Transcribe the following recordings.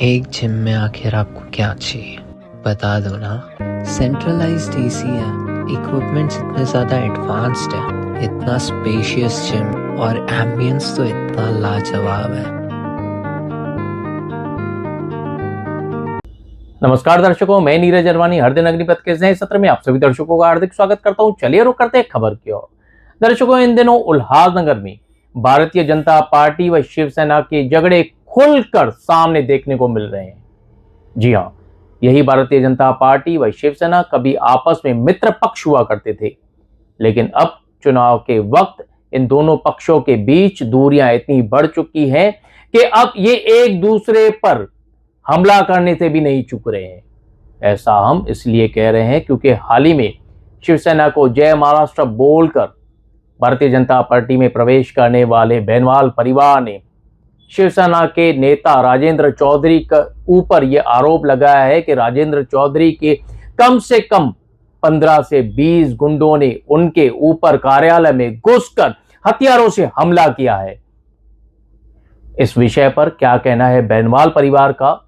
एक जिम में आखिर आपको क्या चाहिए बता दो ना। सेंट्रलाइज्ड एसी है, इक्विपमेंट्स इतने ज़्यादा एडवांस्ड है, इतना स्पेशियस जिम और एम्बियंस तो इतना लाजवाब है। नमस्कार दर्शकों, मैं नीरज अरवानी हर दिन अग्निपथ के नए सत्र में आप सभी दर्शकों का हार्दिक स्वागत करता हूं। चलिए रुक करते हैं खबर की ओर। दर्शकों, इन दिनों उल्हासनगर में भारतीय जनता पार्टी व शिवसेना के झगड़े खुलकर सामने देखने को मिल रहे हैं। जी हां, यही भारतीय जनता पार्टी व शिवसेना कभी आपस में मित्र पक्ष हुआ करते थे, लेकिन अब चुनाव के वक्त इन दोनों पक्षों के बीच दूरियां इतनी बढ़ चुकी हैं कि अब ये एक दूसरे पर हमला करने से भी नहीं चूक रहे हैं। ऐसा हम इसलिए कह रहे हैं क्योंकि हाल ही में शिवसेना को जय महाराष्ट्र बोलकर भारतीय जनता पार्टी में प्रवेश करने वाले बेनवाल परिवार ने शिवसेना के नेता राजेंद्र चौधरी के ऊपर यह आरोप लगाया है कि राजेंद्र चौधरी के कम से कम 15 से 20 गुंडों ने उनके ऊपर कार्यालय में घुसकर हथियारों से हमला किया है। इस विषय पर क्या कहना है बेनवाल परिवार का,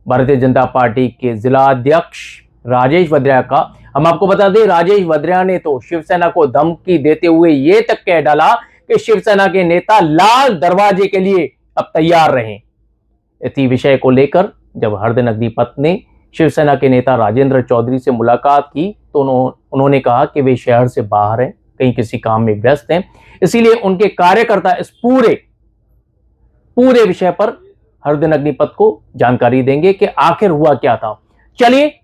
भारतीय जनता पार्टी के जिला अध्यक्ष राजेश वद्रा का। हम आपको बता दें, राजेश वद्रा ने तो शिवसेना को धमकी देते हुए ये तक कह डाला कि शिवसेना के नेता लाल दरवाजे के लिए अब तैयार रहें। इसी विषय को लेकर जब हर दिन अग्निपथ ने शिवसेना के नेता राजेंद्र चौधरी से मुलाकात की तो उन्होंने कहा कि वे शहर से बाहर हैं, कहीं किसी काम में व्यस्त हैं, इसीलिए उनके कार्यकर्ता इस पूरे विषय पर हर दिन अग्निपथ को जानकारी देंगे कि आखिर हुआ क्या था। चलिए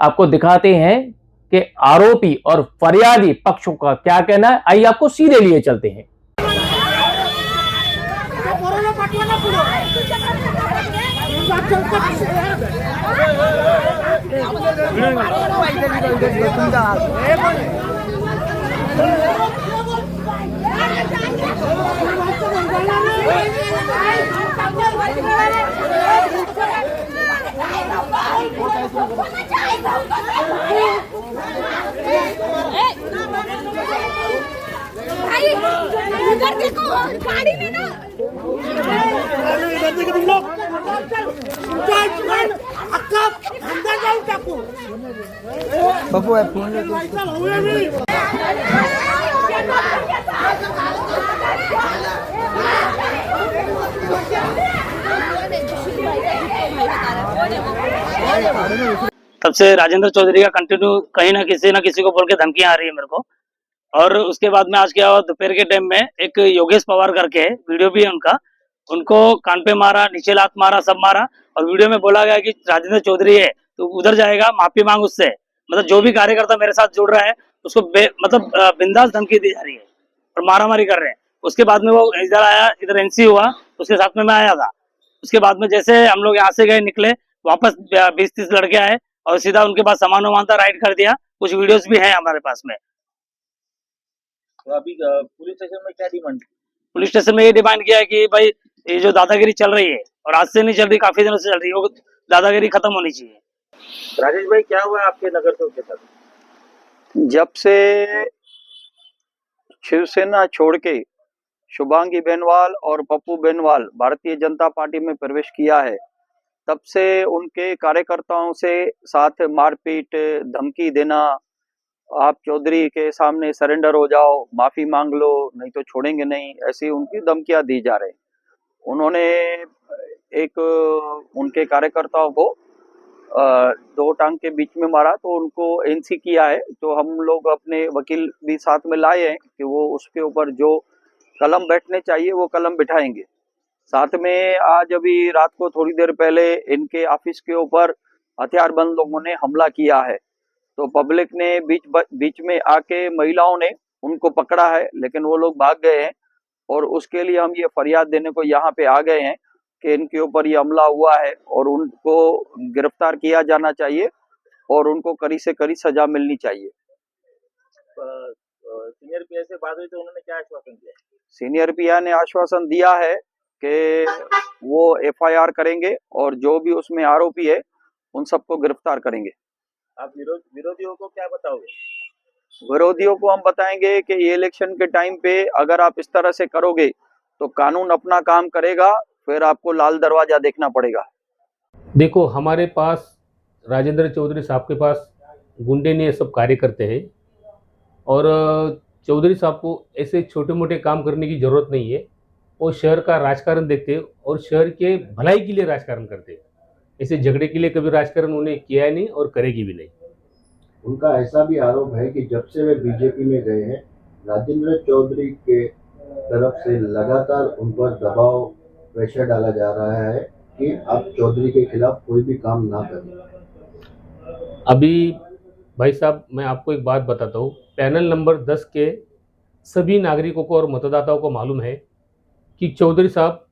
आपको दिखाते हैं कि आरोपी और फरियादी पक्षों का क्या कहना है। आइए आपको सीधे लिए चलते हैं। इधर देखो, गाड़ी में ना इधर देखो तुम लोग अंदर जाओ टाकू बाबू है फोन ले तब से राजेंद्र चौधरी का कंटिन्यू कहीं ना किसी को बोल के धमकियां आ रही है मेरे को। और उसके बाद में आज क्या हुआ, दोपहर के टाइम में एक योगेश पवार करके है, वीडियो भी है उनका, उनको कान पे मारा, नीचे लात मारा, सब मारा। और वीडियो में बोला गया कि राजेंद्र चौधरी है तो उधर जाएगा, माफी मांग उससे। मतलब जो भी कार्यकर्ता मेरे साथ जुड़ रहा है उसको मतलब बिंदास धमकी दी जा रही है और मारामारी कर रहे हैं। उसके बाद में वो इधर आया, इधर एनसी हुआ, उसके साथ में मैं आया था। उसके बाद में जैसे हम लोग यहाँ से गए, निकले, वापस 20-30 लड़के आए और सीधा उनके पास सामान वामान था, राइड कर दिया। कुछ वीडियोस भी हैं हमारे पास में। तो अभी पुलिस स्टेशन में क्या डिमांड? पुलिस स्टेशन में ये डिमांड किया है कि भाई ये जो दादागिरी चल रही है, और आज से नहीं चल रही, काफी दिनों से चल रही है, वो दादागिरी खत्म होनी चाहिए। राजेश भाई, क्या हुआ आपके नगर सेवक के साथ? जब से शिवसेना छोड़ के शुभांगी बेनवाल और पप्पू बेनवाल भारतीय जनता पार्टी में प्रवेश किया है, तब से उनके कार्यकर्ताओं से साथ मारपीट, धमकी देना, आप चौधरी के सामने सरेंडर हो जाओ, माफी मांग लो, नहीं तो छोड़ेंगे नहीं, ऐसी उनकी धमकियां दी जा रही। उन्होंने एक उनके कार्यकर्ताओं को 2 टांग के बीच में मारा तो उनको एनसी किया है। तो हम लोग अपने वकील भी साथ में लाए हैं कि वो उसके ऊपर जो कलम बैठने चाहिए वो कलम बिठाएंगे। साथ में आज अभी रात को थोड़ी देर पहले इनके ऑफिस के ऊपर हथियारबंद लोगों ने हमला किया है। तो पब्लिक ने बीच में आके महिलाओं ने उनको पकड़ा है, लेकिन वो लोग भाग गए हैं। और उसके लिए हम ये फरियाद देने को यहाँ पे आ गए हैं कि इनके ऊपर ये हमला हुआ है और उनको गिरफ्तार किया जाना चाहिए और उनको कड़ी से कड़ी सजा मिलनी चाहिए। सीनियर पीआई से बात हुई तो उन्होंने क्या आश्वासन दिया? सीनियर पीआई ने आश्वासन दिया है कि वो एफआईआर करेंगे और जो भी उसमें आरोपी है उन सबको गिरफ्तार करेंगे। आप विरोधियों को क्या बताओगे? विरोधियों को हम बताएंगे कि ये इलेक्शन के टाइम पे अगर आप इस तरह से करोगे तो कानून अपना काम करेगा, फिर आपको लाल दरवाजा देखना पड़ेगा। देखो, हमारे पास राजेंद्र चौधरी साहब के पास गुंडे ने ये सब कार्य करते हैं और चौधरी साहब को ऐसे छोटे मोटे काम करने की ज़रूरत नहीं है। वो शहर का राजकारण देखते हैं और शहर के भलाई के लिए राजकारण करते हैं। ऐसे झगड़े के लिए कभी राजकारण उन्हें किया है नहीं और करेगी भी नहीं। उनका ऐसा भी आरोप है कि जब से वे बीजेपी में गए हैं, राजेंद्र चौधरी के तरफ से लगातार उन पर दबाव, प्रेशर डाला जा रहा है कि आप चौधरी के खिलाफ कोई भी काम ना करें। अभी भाई साहब, मैं आपको एक बात बताता हूँ। पैनल नंबर 10 के सभी नागरिकों को और मतदाताओं को मालूम है कि चौधरी साहब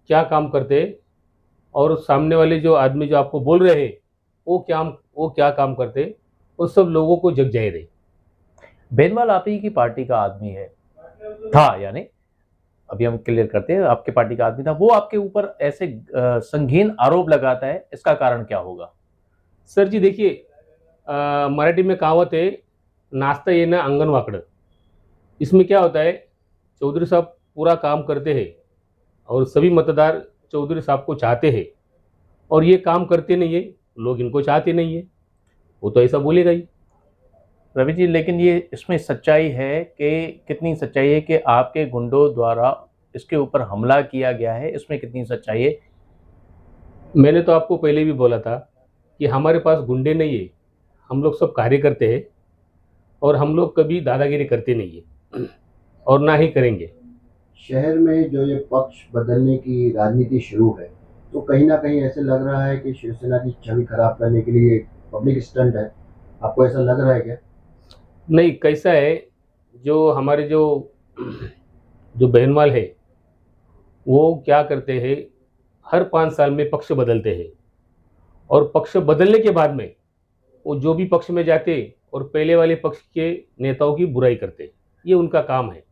क्या काम करते हैं और सामने वाले जो आदमी जो आपको बोल रहे हैं वो क्या काम करते हैं, वो सब लोगों को जग जाहिर है। बेनवाल आप ही की पार्टी का आदमी है, था, यानी अभी हम क्लियर करते हैं, आपके पार्टी का आदमी था। वो आपके ऊपर ऐसे संगीन आरोप लगाता है, इसका कारण क्या होगा? सर जी देखिए, मराठी में कहावत है, नाचता ये ना आंगन वाकड़। इसमें क्या होता है, चौधरी साहब पूरा काम करते हैं और सभी मतदार चौधरी साहब को चाहते हैं और ये काम करते नहीं है, लोग इनको चाहते नहीं है, वो तो ऐसा बोलेगा ही। रवि जी, लेकिन ये इसमें सच्चाई है कि कितनी सच्चाई है कि आपके गुंडों द्वारा इसके ऊपर हमला किया गया है, इसमें कितनी सच्चाई है? मैंने तो आपको पहले भी बोला था कि हमारे पास गुंडे नहीं है, हम लोग सब कार्य करते हैं और हम लोग कभी दादागिरी करते नहीं है और ना ही करेंगे। शहर में जो ये पक्ष बदलने की राजनीति शुरू है, तो कहीं ना कहीं ऐसे लग रहा है कि शिवसेना की छवि खराब करने के लिए पब्लिक स्टंट है। आपको ऐसा लग रहा है क्या? नहीं, कैसा है, जो हमारे जो बेनवाल है वो क्या करते हैं, हर 5 साल में पक्ष बदलते हैं और पक्ष बदलने के बाद में वो जो भी पक्ष में जाते और पहले वाले पक्ष के नेताओं की बुराई करते, ये उनका काम है।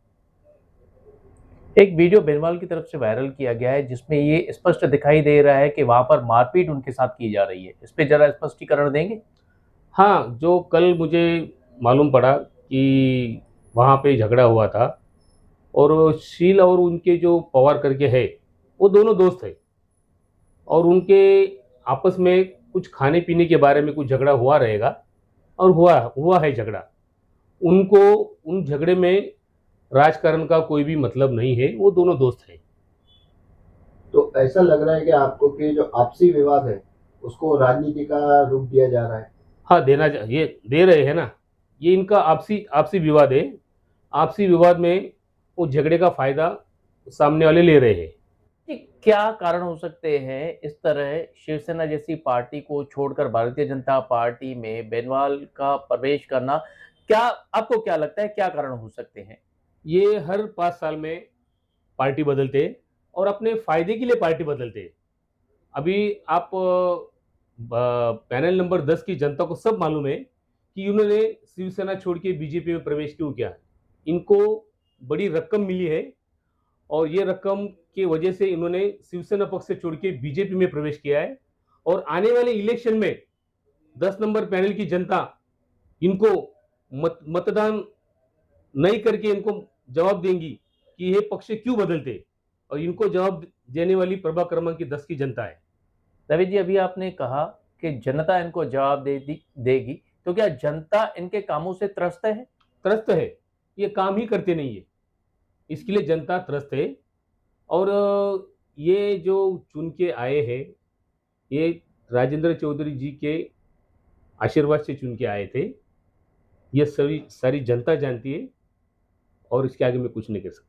एक वीडियो बेनवाल की तरफ से वायरल किया गया है जिसमें ये स्पष्ट दिखाई दे रहा है कि वहां पर मारपीट उनके साथ की जा रही है। इस पे जरा स्पष्टीकरण देंगे? हाँ, जो कल मुझे मालूम पड़ा कि वहाँ पे झगड़ा हुआ था और शील और उनके जो पवार करके है, वो दोनों दोस्त है और उनके आपस में कुछ खाने पीने के बारे में कुछ झगड़ा हुआ रहेगा और हुआ है झगड़ा। उनको उन झगड़े में राजकारण का कोई भी मतलब नहीं है, वो दोनों दोस्त हैं। तो ऐसा लग रहा है कि आपको कि जो आपसी विवाद है उसको राजनीति का रूप दिया जा रहा है। हाँ, ये दे रहे हैं ना, ये इनका आपसी विवाद है। आपसी विवाद में वो झगड़े का फायदा सामने वाले ले रहे हैं। कि क्या कारण हो सकते हैं इस तरह शिवसेना जैसी पार्टी को छोड़कर भारतीय जनता पार्टी में बेनवाल का प्रवेश करना? क्या आपको क्या लगता है, क्या कारण हो सकते हैं? ये हर 5 साल में पार्टी बदलते हैं और अपने फायदे के लिए पार्टी बदलते हैं। अभी आप पैनल नंबर 10 की जनता को सब मालूम है कि उन्होंने शिवसेना छोड़ के बीजेपी में प्रवेश क्यों किया। इनको बड़ी रकम मिली है और ये रकम की वजह से इन्होंने शिवसेना पक्ष से छोड़ के बीजेपी में प्रवेश किया है और आने वाले इलेक्शन में 10 नंबर पैनल की जनता इनको मतदान नहीं करके इनको जवाब देंगी कि ये पक्ष क्यों बदलते, और इनको जवाब देने वाली प्रभाग क्रमांक की 10 की जनता है। रवि जी, अभी आपने कहा कि जनता इनको जवाब देगी, तो क्या जनता इनके कामों से त्रस्त है? त्रस्त है, ये काम ही करते नहीं है, इसके लिए जनता त्रस्त है। और ये जो चुन के आए हैं, ये राजेंद्र चौधरी जी के आशीर्वाद से चुन के आए थे, ये सारी जनता जानती है और इसके आगे मैं कुछ नहीं कर सकता।